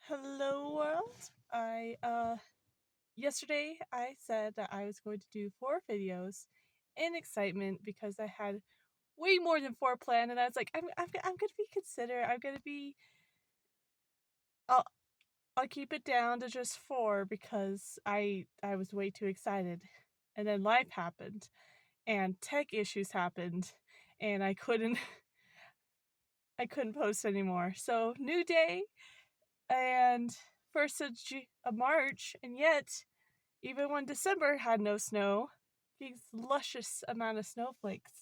Hello world. I yesterday I said that I was going to do 4 videos in excitement because I had way more than 4 planned, and I was like I'm going to be considerate. I'll I'll keep it down to just 4 because I was way too excited. And then life happened and tech issues happened and I couldn't post anymore. So, new day and first of March, and yet even when December had no snow, these luscious amount of snowflakes.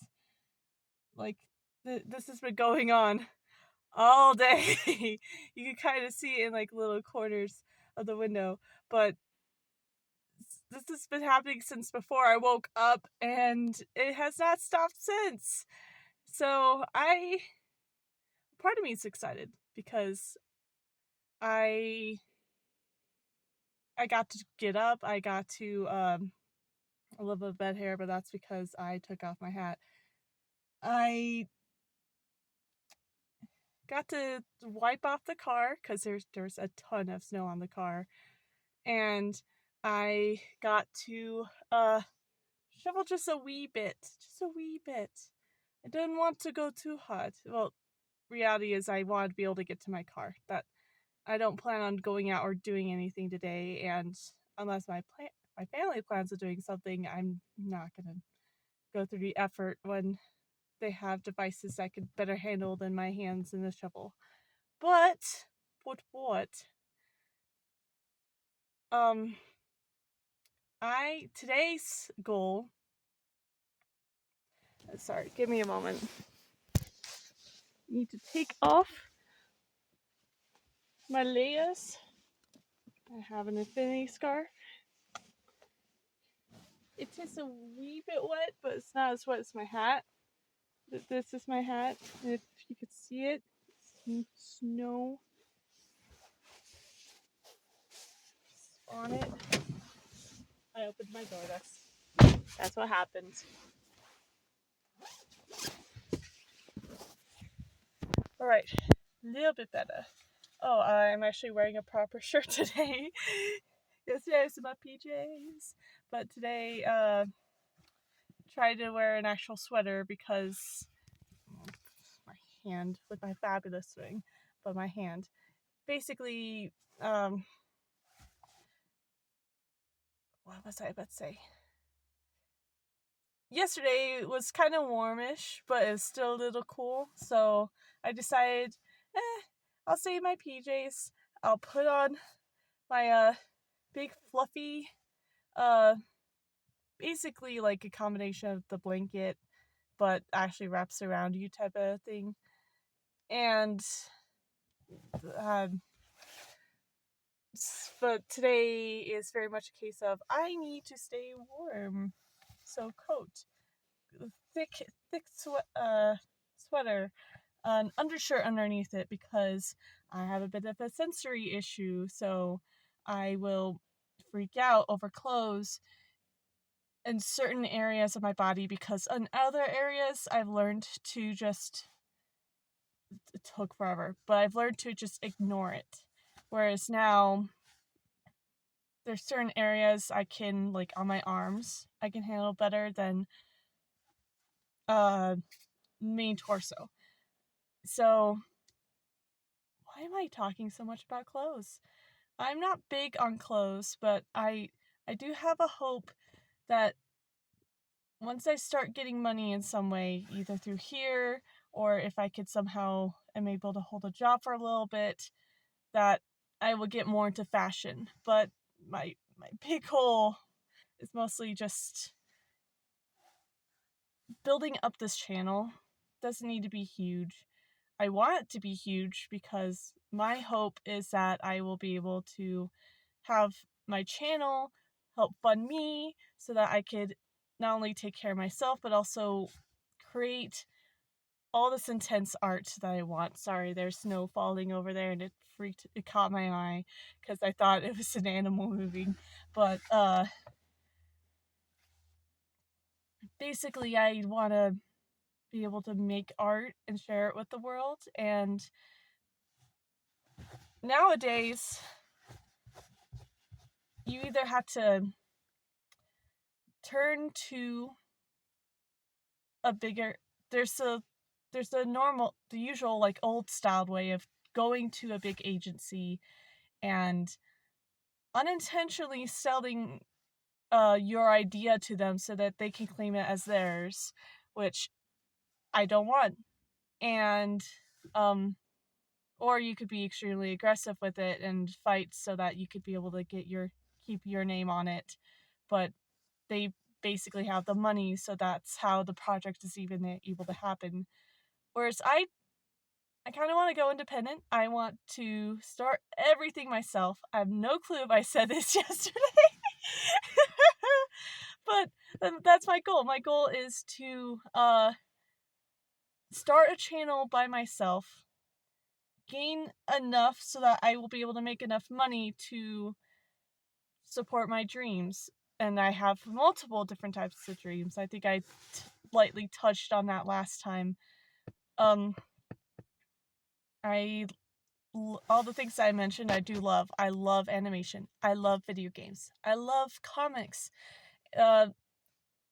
Like this has been going on all day. You can kind of see it in like little corners of the window, but this has been happening since before I woke up, and it has not stopped since. So part of me is excited because I I got to get up. I got to a little bit of bed hair, but that's because I took off my hat. I got to wipe off the car because there's a ton of snow on the car, and I got to shovel just a wee bit, just a wee bit. I didn't want to go too hot. Well, reality is I wanted to be able to get to my car. That I don't plan on going out or doing anything today, and unless my family plans on doing something, I'm not gonna go through the effort when they have devices I could better handle than my hands and the shovel. But um I today's goal, sorry, give me a moment. Need to take off my layers. I have an infinity scarf. It is a wee bit wet, but it's not as wet as my hat. This is my hat, and if you could see it, snow on it. I opened my door. That's what happens. All right, a little bit better. Oh, I'm actually wearing a proper shirt today. Yesterday I was in my PJs, but today tried to wear an actual sweater because my hand with my fabulous swing, but my hand basically what was I about to say? Yesterday was kind of warmish, but it's still a little cool. So I decided, I'll stay in my PJs. I'll put on my big fluffy, uh, basically like a combination of the blanket, but actually wraps around you type of thing. And um, but today is very much a case of I need to stay warm. So coat, thick sweater, an undershirt underneath it because I have a bit of a sensory issue. So I will freak out over clothes in certain areas of my body because in other areas I've learned to just it took forever, but I've learned to just ignore it. Whereas now there's certain areas I can, like on my arms, I can handle better than uh main torso. So why am I talking so much about clothes? I'm not big on clothes, but I do have a hope that once I start getting money in some way, either through here or if I could somehow am able to hold a job for a little bit, that I will get more into fashion. But my big goal is mostly just building up this channel. Doesn't need to be huge. I want it to be huge because my hope is that I will be able to have my channel help fund me so that I could not only take care of myself but also create all this intense art that I want. Sorry, there's snow falling over there and it caught my eye because I thought it was an animal moving. But basically I want to be able to make art and share it with the world, and nowadays, you either have to turn to a bigger, there's the usual, like, old styled way of going to a big agency and unintentionally selling your idea to them so that they can claim it as theirs, which I don't want. And or you could be extremely aggressive with it and fight so that you could be able to keep your name on it, but they basically have the money, so that's how the project is even able to happen. Whereas I kind of want to go independent. I want to start everything myself. I have no clue if I said this yesterday. But that's my goal. My goal is to start a channel by myself, gain enough so that I will be able to make enough money to support my dreams. And I have multiple different types of dreams. I think I lightly touched on that last time. All the things I mentioned, I do love. I love animation. I love video games. I love comics,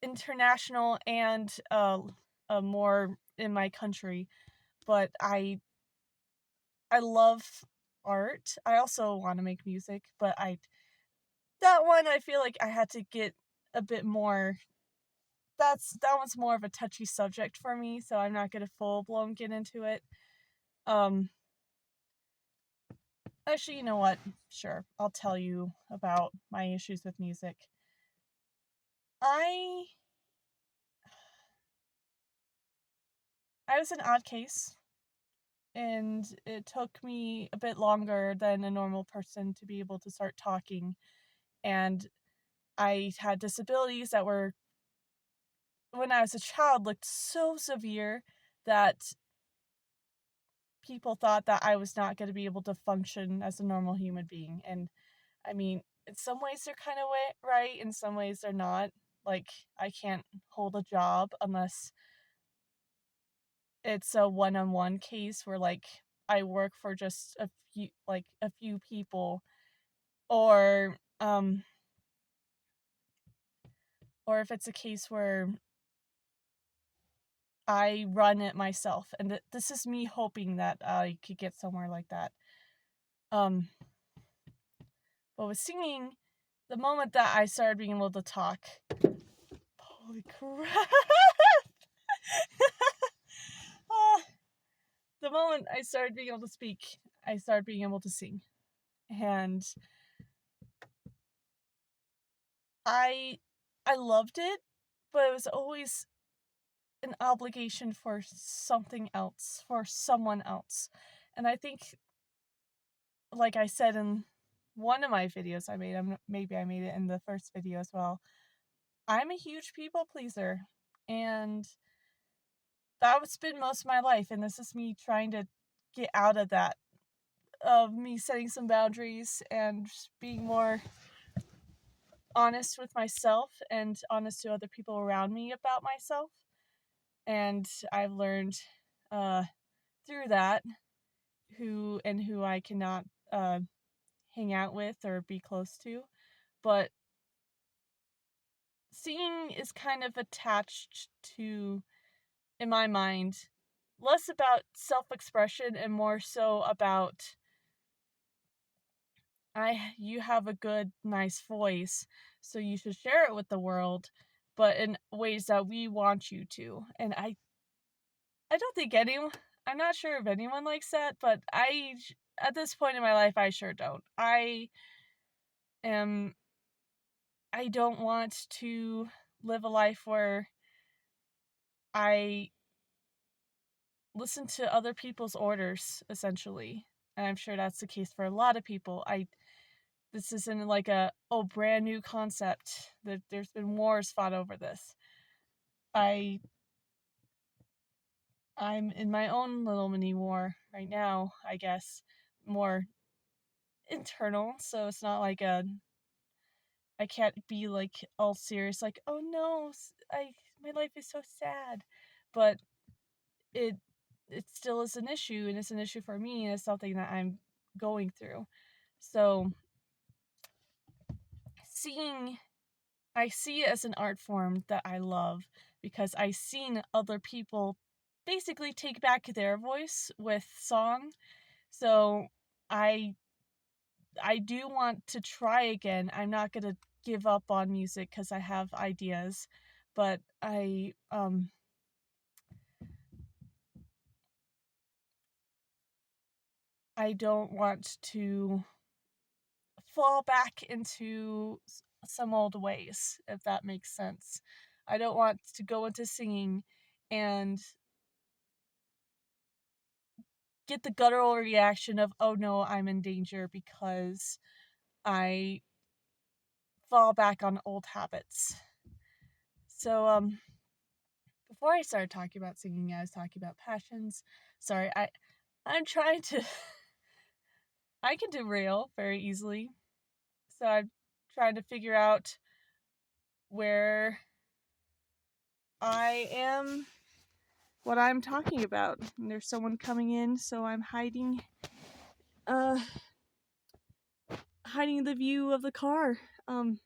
international and more in my country. But I love art. I also want to make music, but that one I feel like I had to get a bit more. That one's more of a touchy subject for me, so I'm not gonna full blown get into it. Actually, you know what? Sure, I'll tell you about my issues with music. I was an odd case, and it took me a bit longer than a normal person to be able to start talking. And I had disabilities that were, when I was a child, looked so severe that people thought that I was not going to be able to function as a normal human being. And I mean, in some ways they're kind of right, in some ways they're not. Like, I can't hold a job unless it's a one-on-one case where, like, I work for just a few people, or or if it's a case where I run it myself. And this is me hoping that I could get somewhere like that. But with singing, the moment that I started being able to talk, holy crap! The moment I started being able to speak, I started being able to sing. And I loved it, but it was always an obligation for something else, for someone else. And I think, like I said in one of my videos I made, maybe I made it in the first video as well, I'm a huge people pleaser. And that's been most of my life, and this is me trying to get out of that, of me setting some boundaries and being more honest with myself and honest to other people around me about myself. And I've learned through that who I cannot hang out with or be close to. But singing is kind of attached to, in my mind, less about self-expression and more so about, you have a good, nice voice, so you should share it with the world, but in ways that we want you to. And I don't think I'm not sure if anyone likes that, but at this point in my life, I sure don't. Am, I don't want to live a life where I listen to other people's orders, essentially. And I'm sure that's the case for a lot of people. This isn't like brand new concept. There's been wars fought over this. I'm in my own little mini war right now, I guess. More internal, so it's not like I can't be like all serious, like, oh no, my life is so sad. But it still is an issue, and it's an issue for me, and it's something that I'm going through. So singing, I see it as an art form that I love because I've seen other people basically take back their voice with song. So I I do want to try again. I'm not going to give up on music cuz I have ideas, but I don't want to fall back into some old ways, if that makes sense. I don't want to go into singing and get the guttural reaction of, oh no, I'm in danger because I fall back on old habits. So, before I started talking about singing, I was talking about passions. Sorry, I'm trying to, I can derail very easily. So I'm trying to figure out where I am, what I'm talking about. And there's someone coming in, so I'm uh, hiding the view of the car. I'm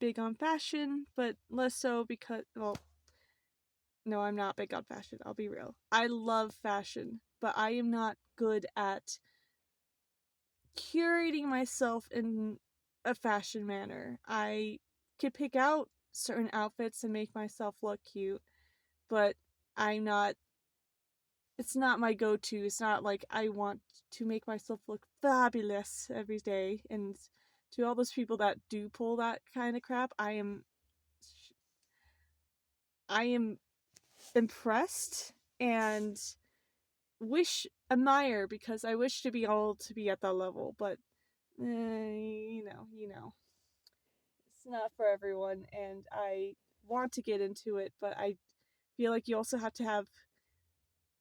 big on fashion, but less so because, well, no, I'm not big on fashion, I'll be real. I love fashion, but I am not good at curating myself in a fashion manner. I could pick out certain outfits and make myself look cute, but I'm not, it's not my go-to. It's not like I want to make myself look fabulous every day. And to all those people that do pull that kind of crap, I am impressed and admire, because I wish to be able to be at that level, but you know, it's not for everyone, and I want to get into it, but I feel like you also have to have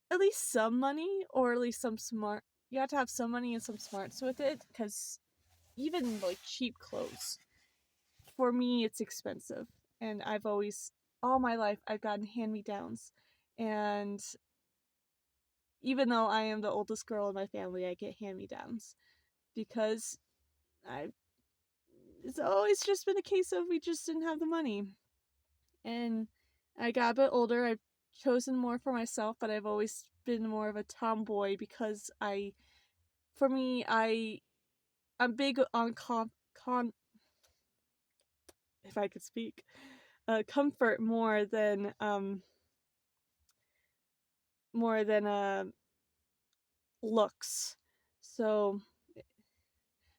at least some money, or at least some smart. You have to have some money and some smarts with it, because even like cheap clothes, for me, it's expensive, and I've always, all my life, I've gotten hand-me-downs, and even though I am the oldest girl in my family, I get hand-me-downs because I it's always just been a case of we just didn't have the money. And I got a bit older, I've chosen more for myself, but I've always been more of a tomboy because for me, I'm big on if I could speak, comfort more than looks. So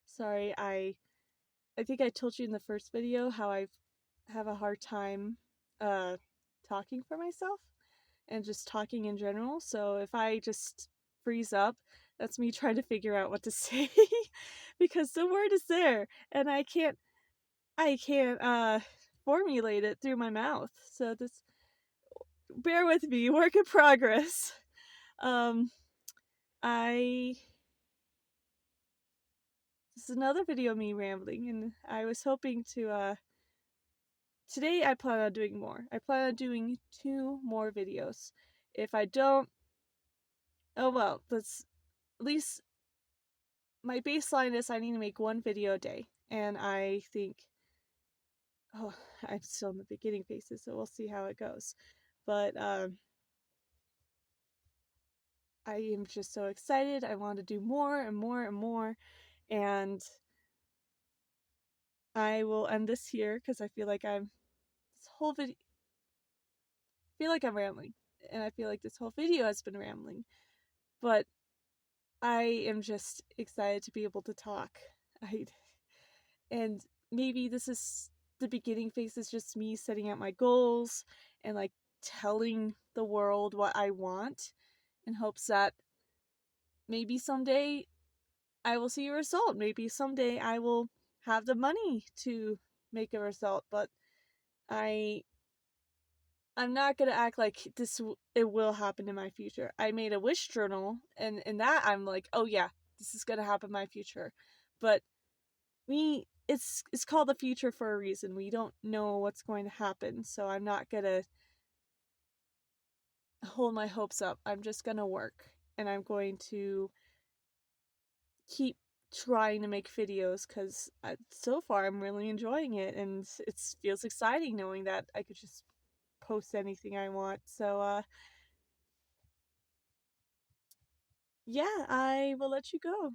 sorry, I think I told you in the first video how I have a hard time uh talking for myself and just talking in general. So if I just freeze up, that's me trying to figure out what to say because the word is there and I can't formulate it through my mouth. So this, bear with me, work in progress. Um I This is another video of me rambling, and I was hoping to today I plan on doing more. I plan on doing 2 more videos. If I don't, oh well, that's at least my baseline is I need to make 1 video a day. And I think, oh, I'm still in the beginning phases, so we'll see how it goes. But I am just so excited. I want to do more and more and more. And I will end this here because I feel like this whole video, feel like I'm rambling. And I feel like this whole video has been rambling. But I am just excited to be able to talk. And maybe this is the beginning phase, is just me setting out my goals and like telling the world what I want in hopes that maybe someday I will see a result. Maybe someday I will have the money to make a result, but I'm not gonna act like it will happen in my future. I made a wish journal, and in that I'm like, oh yeah, this is gonna happen in my future. But it's called the future for a reason. We don't know what's going to happen, so I'm not gonna hold my hopes up. I'm just gonna work and I'm going to keep trying to make videos because so far I'm really enjoying it and it feels exciting knowing that I could just post anything I want. So, yeah, I will let you go.